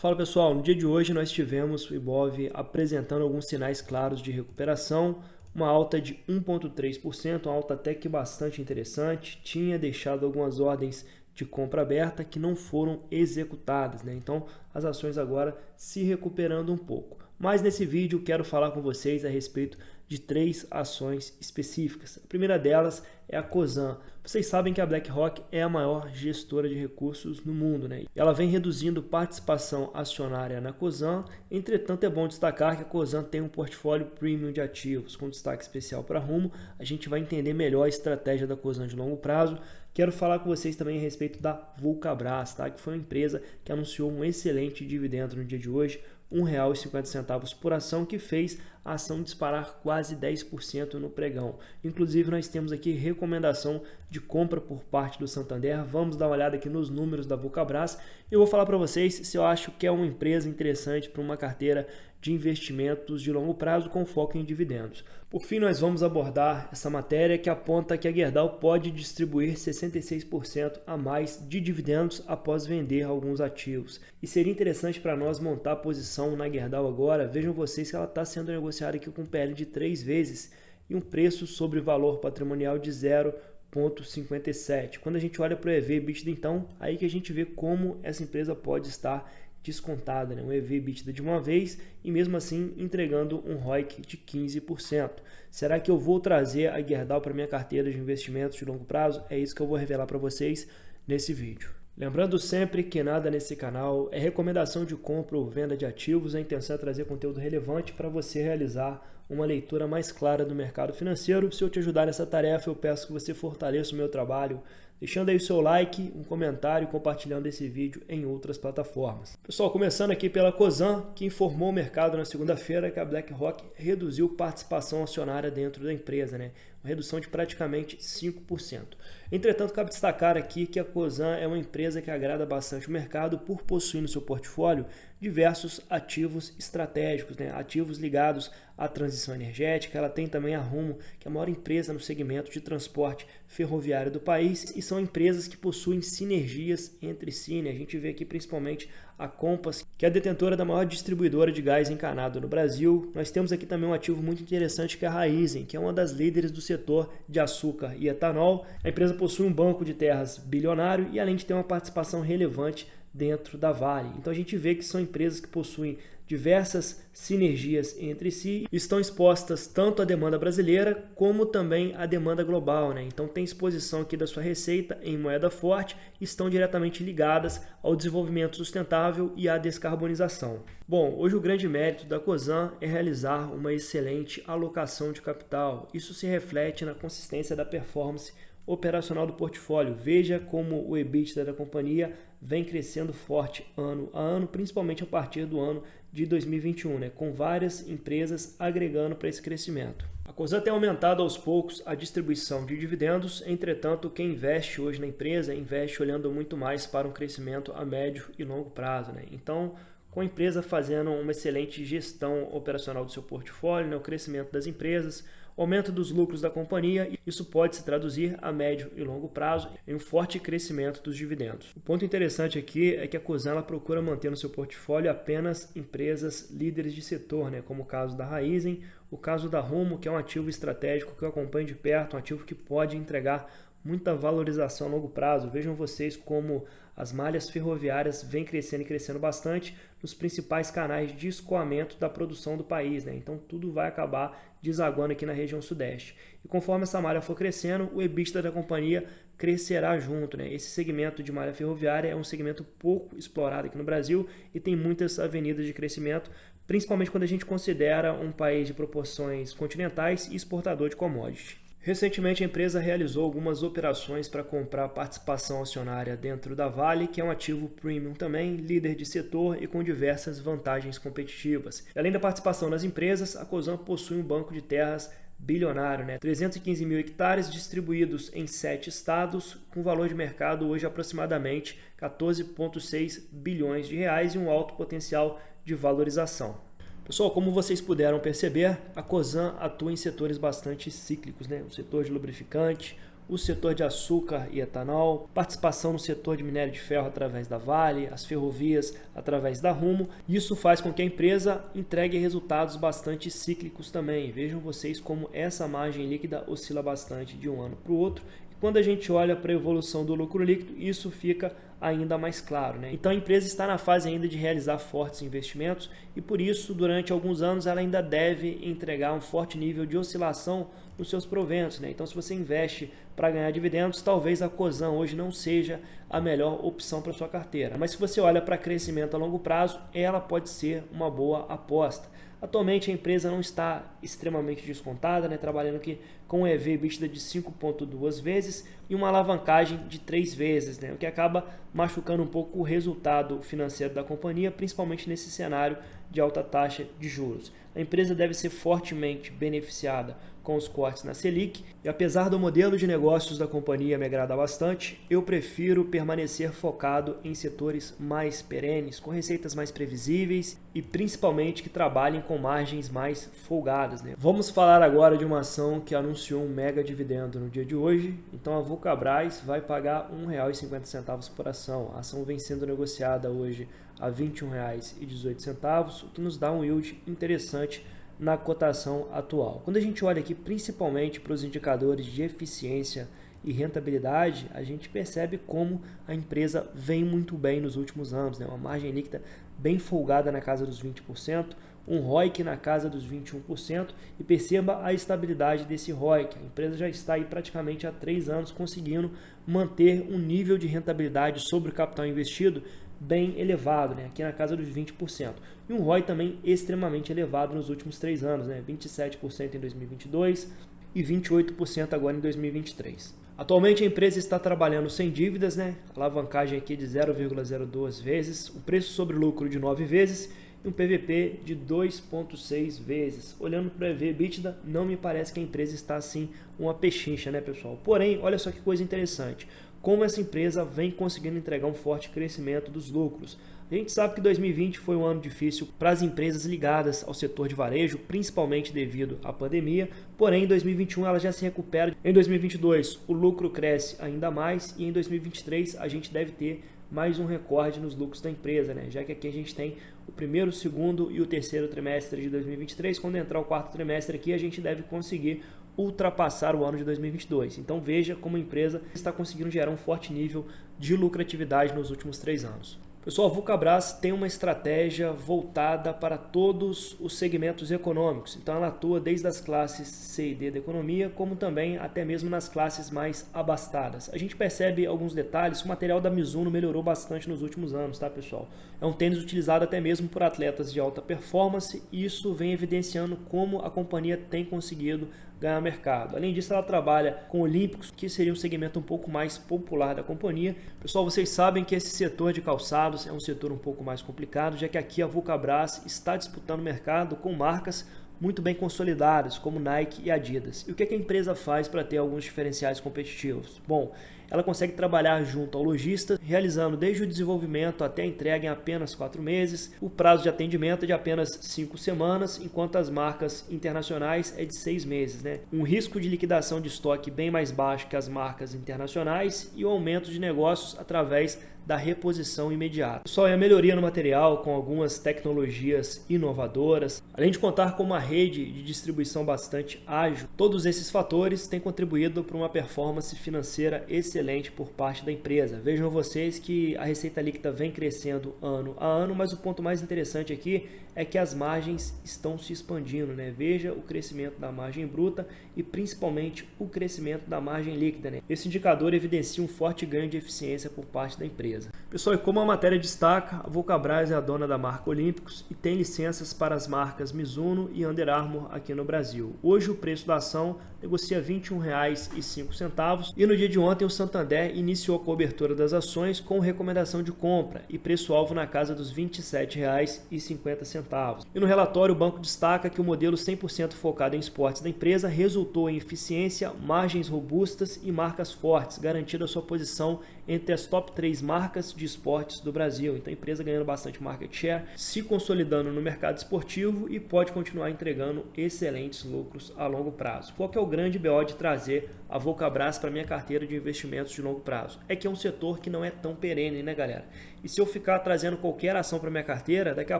Fala pessoal, no dia de hoje nós tivemos o Ibov apresentando alguns sinais claros de recuperação, uma alta de 1,3%, uma alta até que bastante interessante, tinha deixado algumas ordens de compra aberta que não foram executadas, né? Então as ações agora se recuperando um pouco. Mas nesse vídeo quero falar com vocês a respeito de 3 ações específicas. A primeira delas é a Cosan. Vocês sabem que a BlackRock é a maior gestora de recursos no mundo, né? Ela vem reduzindo participação acionária na Cosan, entretanto é bom destacar que a Cosan tem um portfólio premium de ativos, com destaque especial para Rumo. A gente vai entender melhor a estratégia da Cosan de longo prazo. Quero falar com vocês também a respeito da Vulcabras, tá? Que foi uma empresa que anunciou um excelente dividendo no dia de hoje, R$ 1,50 por ação, que fez a ação disparar quase 10% no pregão. Inclusive, nós temos aqui recomendação de compra por parte do Santander. Vamos dar uma olhada aqui nos números da Vulcabras. Eu vou falar para vocês se eu acho que é uma empresa interessante para uma carteira de investimentos de longo prazo com foco em dividendos. Por fim, nós vamos abordar essa matéria que aponta que a Gerdau pode distribuir 66% a mais de dividendos após vender alguns ativos. E seria interessante para nós montar a posição na Gerdau agora. Vejam vocês que ela está sendo negociada aqui com PL de 3 vezes e um preço sobre valor patrimonial de 0,57. Quando a gente olha para o EV/EBITDA, então, aí que a gente vê como essa empresa pode estar descontada, né? Um EV/EBITDA de uma vez e mesmo assim entregando um ROIC de 15%. Será que eu vou trazer a Gerdau para minha carteira de investimentos de longo prazo? É isso que eu vou revelar para vocês nesse vídeo. Lembrando sempre que nada nesse canal é recomendação de compra ou venda de ativos, a intenção é trazer conteúdo relevante para você realizar uma leitura mais clara do mercado financeiro. Se eu te ajudar nessa tarefa, eu peço que você fortaleça o meu trabalho, deixando aí o seu like, um comentário e compartilhando esse vídeo em outras plataformas. Pessoal, começando aqui pela Cosan, que informou o mercado na segunda-feira que a BlackRock reduziu participação acionária dentro da empresa, né? Uma redução de praticamente 5%. Entretanto, cabe destacar aqui que a Cosan é uma empresa que agrada bastante o mercado por possuir no seu portfólio diversos ativos estratégicos, né? Ativos ligados à transição energética. Ela tem também a Rumo, que é a maior empresa no segmento de transporte ferroviário do país, e são empresas que possuem sinergias entre si, né? A gente vê aqui principalmente a Compass, que é a detentora da maior distribuidora de gás encanado no Brasil. Nós temos aqui também um ativo muito interessante que é a Raízen, que é uma das líderes do setor de açúcar e etanol. A empresa possui um banco de terras bilionário e além de ter uma participação relevante dentro da Vale. Então a gente vê que são empresas que possuem diversas sinergias entre si, estão expostas tanto à demanda brasileira como também à demanda global, né? Então tem exposição aqui da sua receita em moeda forte, estão diretamente ligadas ao desenvolvimento sustentável e à descarbonização. Bom, hoje o grande mérito da Cosan é realizar uma excelente alocação de capital. Isso se reflete na consistência da performance operacional do portfólio. Veja como o EBITDA da companhia vem crescendo forte ano a ano, principalmente a partir do ano de 2021, né? Com várias empresas agregando para esse crescimento. A Cosan tem aumentado aos poucos a distribuição de dividendos, entretanto, quem investe hoje na empresa investe olhando muito mais para um crescimento a médio e longo prazo, né? Então, com a empresa fazendo uma excelente gestão operacional do seu portfólio, né? O crescimento das empresas, aumento dos lucros da companhia, isso pode se traduzir a médio e longo prazo em um forte crescimento dos dividendos. O ponto interessante aqui é que a Cosan ela procura manter no seu portfólio apenas empresas líderes de setor, né? Como o caso da Raízen, o caso da Rumo, que é um ativo estratégico que eu acompanho de perto, um ativo que pode entregar muita valorização a longo prazo. Vejam vocês como as malhas ferroviárias vêm crescendo e crescendo bastante nos principais canais de escoamento da produção do país, né? Então tudo vai acabar desaguando aqui na região sudeste. E conforme essa malha for crescendo, o EBITDA da companhia crescerá junto, né? Esse segmento de malha ferroviária é um segmento pouco explorado aqui no Brasil e tem muitas avenidas de crescimento, principalmente quando a gente considera um país de proporções continentais e exportador de commodities. Recentemente, a empresa realizou algumas operações para comprar participação acionária dentro da Vale, que é um ativo premium também, líder de setor e com diversas vantagens competitivas. Além da participação nas empresas, a Cosan possui um banco de terras bilionário, né? 315 mil hectares distribuídos em 7 estados, com valor de mercado hoje aproximadamente 14,6 bilhões de reais e um alto potencial de valorização. Pessoal, como vocês puderam perceber, a Cosan atua em setores bastante cíclicos, né? O setor de lubrificante, o setor de açúcar e etanol, participação no setor de minério de ferro através da Vale, as ferrovias através da Rumo. Isso faz com que a empresa entregue resultados bastante cíclicos também. Vejam vocês como essa margem líquida oscila bastante de um ano para o outro. E quando a gente olha para a evolução do lucro líquido, isso fica ainda mais claro, né? Então a empresa está na fase ainda de realizar fortes investimentos e por isso durante alguns anos ela ainda deve entregar um forte nível de oscilação nos seus proventos, né? Então se você investe para ganhar dividendos, talvez a Cosan hoje não seja a melhor opção para sua carteira, mas se você olha para crescimento a longo prazo, ela pode ser uma boa aposta. Atualmente a empresa não está extremamente descontada, né? Trabalhando aqui com um EV/EBITDA de 5,2 vezes e uma alavancagem de 3 vezes, né? O que acaba machucando um pouco o resultado financeiro da companhia, principalmente nesse cenário de alta taxa de juros. A empresa deve ser fortemente beneficiada com os cortes na Selic e apesar do modelo de negócios da companhia me agrada bastante, eu prefiro permanecer focado em setores mais perenes, com receitas mais previsíveis e principalmente que trabalhem com margens mais folgadas, né? Vamos falar agora de uma ação que anunciou um mega dividendo no dia de hoje. Então a Vulcabras vai pagar R$ 1,50 por ação. A ação vem sendo negociada hoje a R$ 21,18, o que nos dá um yield interessante na cotação atual. Quando a gente olha aqui principalmente para os indicadores de eficiência e rentabilidade, a gente percebe como a empresa vem muito bem nos últimos anos, né? Uma margem líquida bem folgada na casa dos 20%, um ROIC na casa dos 21% e perceba a estabilidade desse ROIC. A empresa já está aí praticamente há 3 anos conseguindo manter um nível de rentabilidade sobre o capital investido bem elevado, né? Aqui na casa dos 20%. E um ROI também extremamente elevado nos últimos 3 anos, né? 27% em 2022 e 28% agora em 2023. Atualmente a empresa está trabalhando sem dívidas, né? Alavancagem aqui de 0,02 vezes, o preço sobre lucro de 9 vezes e um PVP de 2,6 vezes. Olhando para o EV/EBITDA, não me parece que a empresa está assim uma pechincha, né, pessoal? Porém, olha só que coisa interessante. Como essa empresa vem conseguindo entregar um forte crescimento dos lucros. A gente sabe que 2020 foi um ano difícil para as empresas ligadas ao setor de varejo, principalmente devido à pandemia, porém em 2021 ela já se recupera. Em 2022 o lucro cresce ainda mais e em 2023 a gente deve ter mais um recorde nos lucros da empresa, né? Já que aqui a gente tem o primeiro, o segundo e o terceiro trimestre de 2023, quando entrar o quarto trimestre aqui a gente deve conseguir ultrapassar o ano de 2022. Então veja como a empresa está conseguindo gerar um forte nível de lucratividade nos últimos 3 anos. Pessoal, a Vulcabras tem uma estratégia voltada para todos os segmentos econômicos. Então ela atua desde as classes C e D da economia, como também até mesmo nas classes mais abastadas. A gente percebe alguns detalhes, o material da Mizuno melhorou bastante nos últimos anos, tá, pessoal? É um tênis utilizado até mesmo por atletas de alta performance e isso vem evidenciando como a companhia tem conseguido ganhar mercado. Além disso, ela trabalha com olímpicos, que seria um segmento um pouco mais popular da companhia. Pessoal, vocês sabem que esse setor de calçados é um setor um pouco mais complicado, já que aqui a Vulcabras está disputando mercado com marcas muito bem consolidadas, como Nike e Adidas. E o que a empresa faz para ter alguns diferenciais competitivos? Bom, ela consegue trabalhar junto ao lojista, realizando desde o desenvolvimento até a entrega em apenas 4 meses, o prazo de atendimento é de apenas 5 semanas, enquanto as marcas internacionais é de 6 meses, né? Um risco de liquidação de estoque bem mais baixo que as marcas internacionais e o aumento de negócios através da reposição imediata. Só é a melhoria no material com algumas tecnologias inovadoras, além de contar com uma rede de distribuição bastante ágil. Todos esses fatores têm contribuído para uma performance financeira excelente por parte da empresa. Vejam vocês que a receita líquida vem crescendo ano a ano, mas o ponto mais interessante aqui é que as margens estão se expandindo, né? Veja o crescimento da margem bruta e principalmente o crescimento da margem líquida, né? Esse indicador evidencia um forte ganho de eficiência por parte da empresa. Pessoal, e como a matéria destaca, a Vulcabras é a dona da marca Olímpicos e tem licenças para as marcas Mizuno e Under Armour aqui no Brasil. Hoje o preço da ação negocia R$ 21,05 e no dia de ontem o Santander iniciou a cobertura das ações com recomendação de compra e preço-alvo na casa dos R$ 27,50. E no relatório, o banco destaca que o modelo 100% focado em esportes da empresa resultou em eficiência, margens robustas e marcas fortes, garantindo a sua posição entre as top 3 marcas de esportes do Brasil. Então a empresa ganhando bastante market share, se consolidando no mercado esportivo e pode continuar entregando excelentes lucros a longo prazo. Qual que é o grande BO de trazer a Vulcabras para minha carteira de investimentos de longo prazo? É que é um setor que não é tão perene, né, galera? E se eu ficar trazendo qualquer ação para minha carteira, daqui a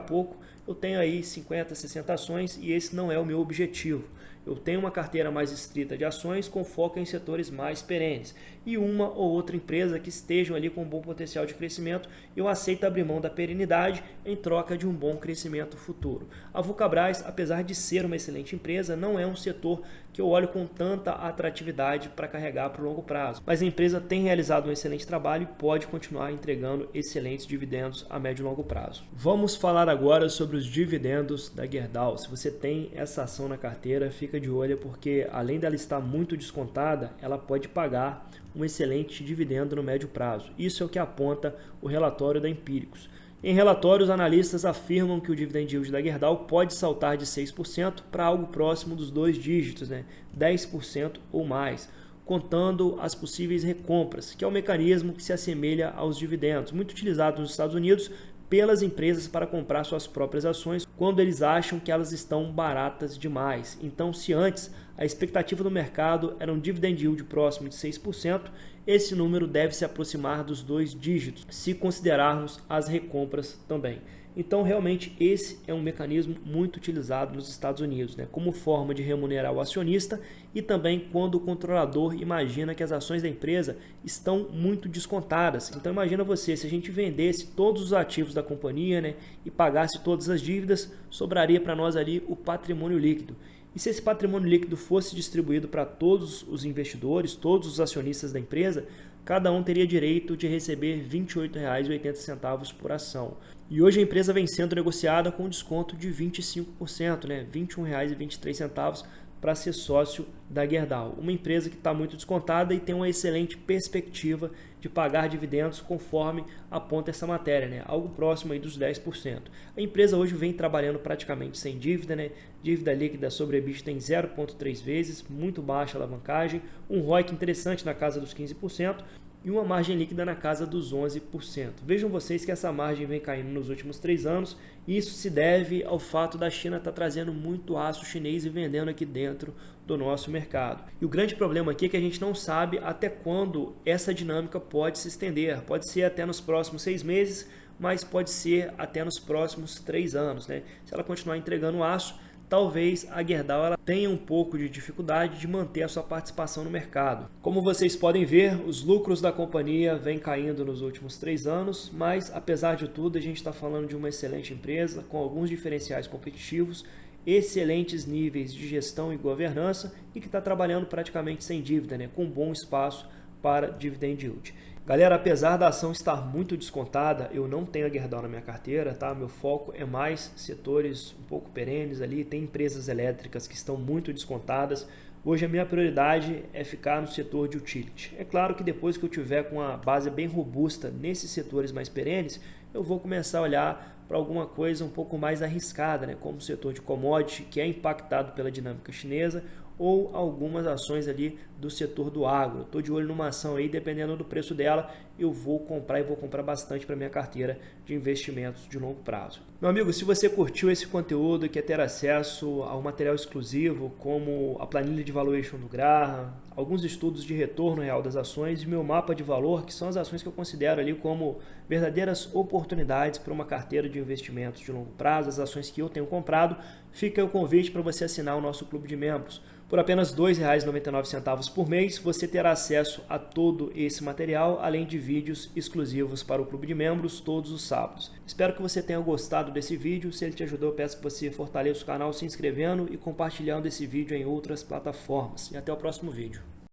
pouco eu tenho aí 50, 60 ações e esse não é o meu objetivo. Eu tenho uma carteira mais estrita de ações com foco em setores mais perenes e uma ou outra empresa que estejam ali com um bom potencial de crescimento, eu aceito abrir mão da perenidade em troca de um bom crescimento futuro. A Vulcabras, apesar de ser uma excelente empresa, não é um setor que eu olho com tanta atratividade para carregar para o longo prazo. Mas a empresa tem realizado um excelente trabalho e pode continuar entregando excelentes dividendos a médio e longo prazo. Vamos falar agora sobre os dividendos da Gerdau. Se você tem essa ação na carteira, fica de olho porque além dela estar muito descontada, ela pode pagar um excelente dividendo no médio prazo. Isso é o que aponta o relatório da Empíricos. Em relatório, os analistas afirmam que o dividend yield da Gerdau pode saltar de 6% para algo próximo dos 2 dígitos, 10% ou mais, contando as possíveis recompras, que é um mecanismo que se assemelha aos dividendos, muito utilizado nos Estados Unidos pelas empresas para comprar suas próprias ações quando eles acham que elas estão baratas demais. Então, se antes a expectativa do mercado era um dividend yield próximo de 6%, esse número deve se aproximar dos 2 dígitos, se considerarmos as recompras também. Então, realmente, esse é um mecanismo muito utilizado nos Estados Unidos, como forma de remunerar o acionista e também quando o controlador imagina que as ações da empresa estão muito descontadas. Então, imagina você, se a gente vendesse todos os ativos da companhia e pagasse todas as dívidas, sobraria para nós ali o patrimônio líquido. E se esse patrimônio líquido fosse distribuído para todos os investidores, todos os acionistas da empresa, cada um teria direito de receber R$ 28,80 por ação. E hoje a empresa vem sendo negociada com um desconto de 25%, R$ 21,23 para ser sócio da Gerdau. Uma empresa que está muito descontada e tem uma excelente perspectiva de pagar dividendos conforme aponta essa matéria, algo próximo aí dos 10%. A empresa hoje vem trabalhando praticamente sem dívida, dívida líquida sobre EBITDA em 0,3 vezes, muito baixa alavancagem, um ROIC interessante na casa dos 15%, e uma margem líquida na casa dos 11%. Vejam vocês que essa margem vem caindo nos últimos 3 anos e isso se deve ao fato da China estar trazendo muito aço chinês e vendendo aqui dentro do nosso mercado. E o grande problema aqui é que a gente não sabe até quando essa dinâmica pode se estender. Pode ser até nos próximos 6 meses, mas pode ser até nos próximos 3 anos. Se ela continuar entregando aço, talvez a Gerdau ela tenha um pouco de dificuldade de manter a sua participação no mercado. Como vocês podem ver, os lucros da companhia vêm caindo nos últimos 3 anos, mas apesar de tudo a gente está falando de uma excelente empresa com alguns diferenciais competitivos, excelentes níveis de gestão e governança e que está trabalhando praticamente sem dívida, com bom espaço para dividend yield. Galera, apesar da ação estar muito descontada, eu não tenho a Gerdau na minha carteira, tá? Meu foco é mais setores um pouco perenes ali, tem empresas elétricas que estão muito descontadas. Hoje a minha prioridade é ficar no setor de utility. É claro que depois que eu tiver com a base bem robusta nesses setores mais perenes, eu vou começar a olhar para alguma coisa um pouco mais arriscada, como o setor de commodity, que é impactado pela dinâmica chinesa, ou algumas ações ali do setor do agro. Estou de olho numa ação aí, dependendo do preço dela, eu vou comprar e vou comprar bastante para minha carteira de investimentos de longo prazo. Meu amigo, se você curtiu esse conteúdo e quer ter acesso ao material exclusivo, como a planilha de valuation do Graham, alguns estudos de retorno real das ações e meu mapa de valor, que são as ações que eu considero ali como verdadeiras oportunidades para uma carteira de investimentos de longo prazo, as ações que eu tenho comprado, fica o convite para você assinar o nosso clube de membros. Por apenas R$ 2,99 por mês, você terá acesso a todo esse material, além de vídeos exclusivos para o clube de membros todos os sábados. Espero que você tenha gostado desse vídeo. Se ele te ajudou, eu peço que você fortaleça o canal se inscrevendo e compartilhando esse vídeo em outras plataformas. E até o próximo vídeo.